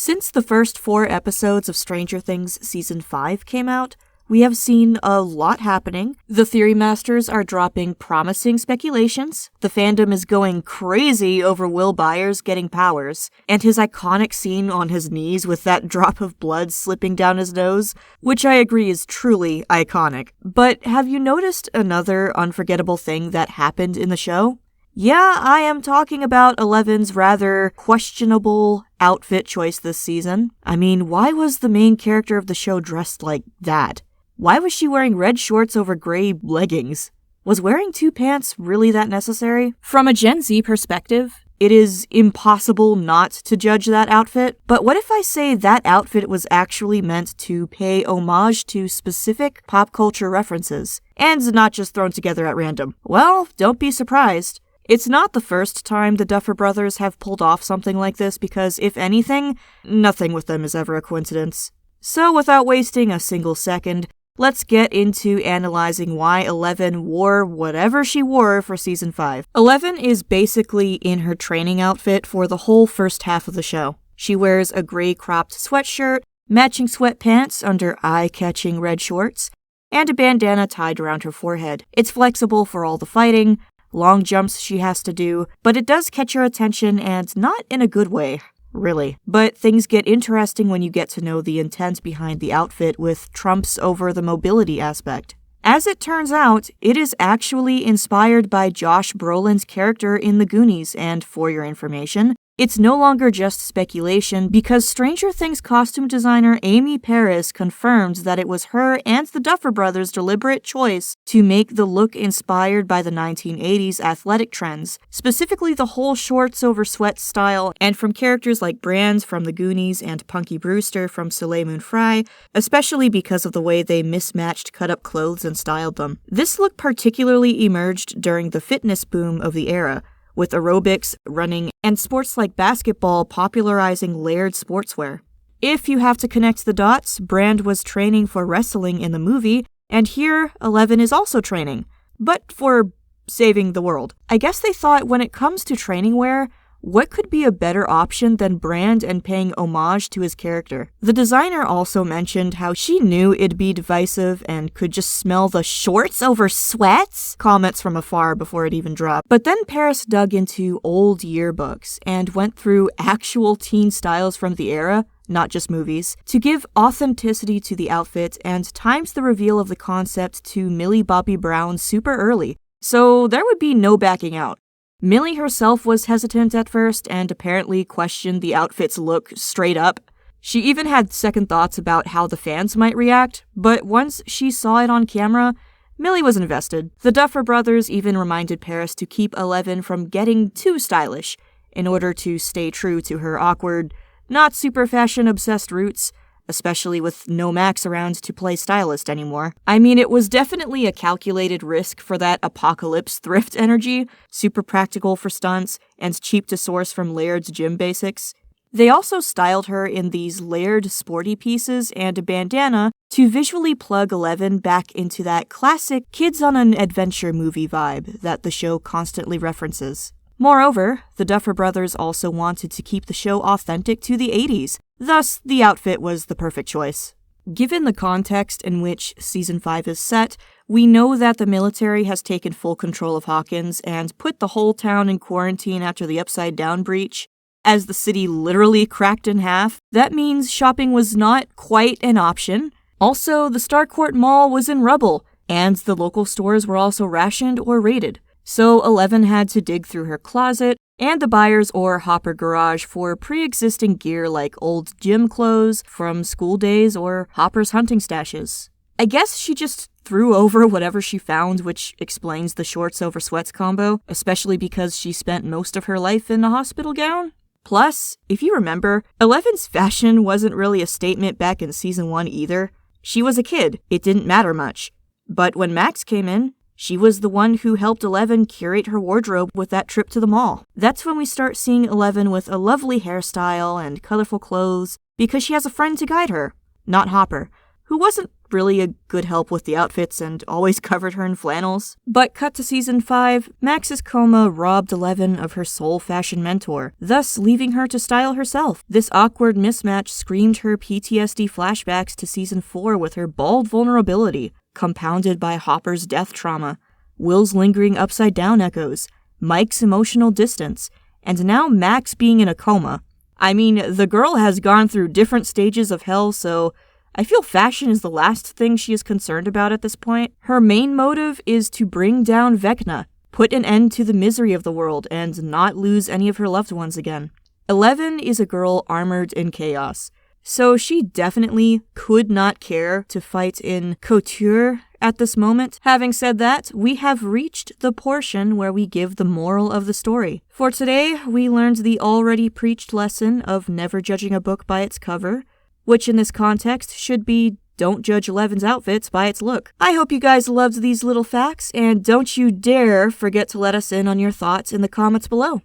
Since the first 4 episodes of Stranger Things Season 5 came out, we have seen a lot happening. The Theory Masters are dropping promising speculations. The fandom is going crazy over Will Byers getting powers, and his iconic scene on his knees with that drop of blood slipping down his nose, which I agree is truly iconic. But have you noticed another unforgettable thing that happened in the show? Yeah, I am talking about Eleven's rather questionable outfit choice this season. I mean, why was the main character of the show dressed like that? Why was she wearing red shorts over gray leggings? Was wearing 2 pants really that necessary? From a Gen Z perspective, it is impossible not to judge that outfit, but what if I say that outfit was actually meant to pay homage to specific pop culture references, and not just thrown together at random? Well, don't be surprised. It's not the first time the Duffer Brothers have pulled off something like this because, if anything, nothing with them is ever a coincidence. So without wasting a single second, let's get into analyzing why Eleven wore whatever she wore for Season 5. Eleven is basically in her training outfit for the whole first half of the show. She wears a gray cropped sweatshirt, matching sweatpants under eye-catching red shorts, and a bandana tied around her forehead. It's flexible for all the fighting, long jumps she has to do, but it does catch your attention and not in a good way, really. But things get interesting when you get to know the intent behind the outfit with trumps over the mobility aspect. As it turns out, it is actually inspired by Josh Brolin's character in The Goonies, and for your information, it's no longer just speculation because Stranger Things costume designer Amy Paris confirmed that it was her and the Duffer Brothers' deliberate choice to make the look inspired by the 1980s athletic trends, specifically the whole shorts over sweats style, and from characters like Brand from The Goonies and Punky Brewster from Soleil Moon Frye, especially because of the way they mismatched cut-up clothes and styled them. This look particularly emerged during the fitness boom of the era, with aerobics, running, and sports like basketball popularizing layered sportswear. If you have to connect the dots, Brand was training for wrestling in the movie, and here, Eleven is also training, but for saving the world. I guess they thought when it comes to training wear, what could be a better option than Brand and paying homage to his character? The designer also mentioned how she knew it'd be divisive and could just smell the shorts over sweats comments from afar before it even dropped. But then Paris dug into old yearbooks and went through actual teen styles from the era, not just movies, to give authenticity to the outfit and times the reveal of the concept to Millie Bobby Brown super early. So there would be no backing out. Millie herself was hesitant at first and apparently questioned the outfit's look straight up. She even had second thoughts about how the fans might react, but once she saw it on camera, Millie was invested. The Duffer Brothers even reminded Paris to keep Eleven from getting too stylish in order to stay true to her awkward, not super fashion-obsessed roots, especially with no Max around to play stylist anymore. I mean, it was definitely a calculated risk for that apocalypse thrift energy, super practical for stunts, and cheap to source from Laird's gym basics. They also styled her in these layered sporty pieces and a bandana to visually plug Eleven back into that classic kids on an adventure movie vibe that the show constantly references. Moreover, the Duffer Brothers also wanted to keep the show authentic to the 80s, thus the outfit was the perfect choice. Given the context in which Season 5 is set, we know that the military has taken full control of Hawkins and put the whole town in quarantine after the Upside Down breach. As the city literally cracked in half, that means shopping was not quite an option. Also, the Starcourt Mall was in rubble, and the local stores were also rationed or raided. So Eleven had to dig through her closet and the buyer's or Hopper garage for pre-existing gear like old gym clothes from school days or Hopper's hunting stashes. I guess she just threw over whatever she found, which explains the shorts over sweats combo, especially because she spent most of her life in a hospital gown. Plus, if you remember, Eleven's fashion wasn't really a statement back in Season 1 either. She was a kid, it didn't matter much. But when Max came in, she was the one who helped Eleven curate her wardrobe with that trip to the mall. That's when we start seeing Eleven with a lovely hairstyle and colorful clothes because she has a friend to guide her, not Hopper, who wasn't really a good help with the outfits and always covered her in flannels. But cut to season 5, Max's coma robbed Eleven of her sole fashion mentor, thus leaving her to style herself. This awkward mismatch screamed her PTSD flashbacks to season 4 with her bald vulnerability, compounded by Hopper's death trauma, Will's lingering upside-down echoes, Mike's emotional distance, and now Max being in a coma. I mean, the girl has gone through different stages of hell, so I feel fashion is the last thing she is concerned about at this point. Her main motive is to bring down Vecna, put an end to the misery of the world, and not lose any of her loved ones again. 11 is a girl armored in chaos, so she definitely could not care to fight in couture at this moment. Having said that, we have reached the portion where we give the moral of the story. For today, we learned the already preached lesson of never judging a book by its cover, which in this context should be don't judge Eleven's outfits by its look. I hope you guys loved these little facts, and don't you dare forget to let us in on your thoughts in the comments below.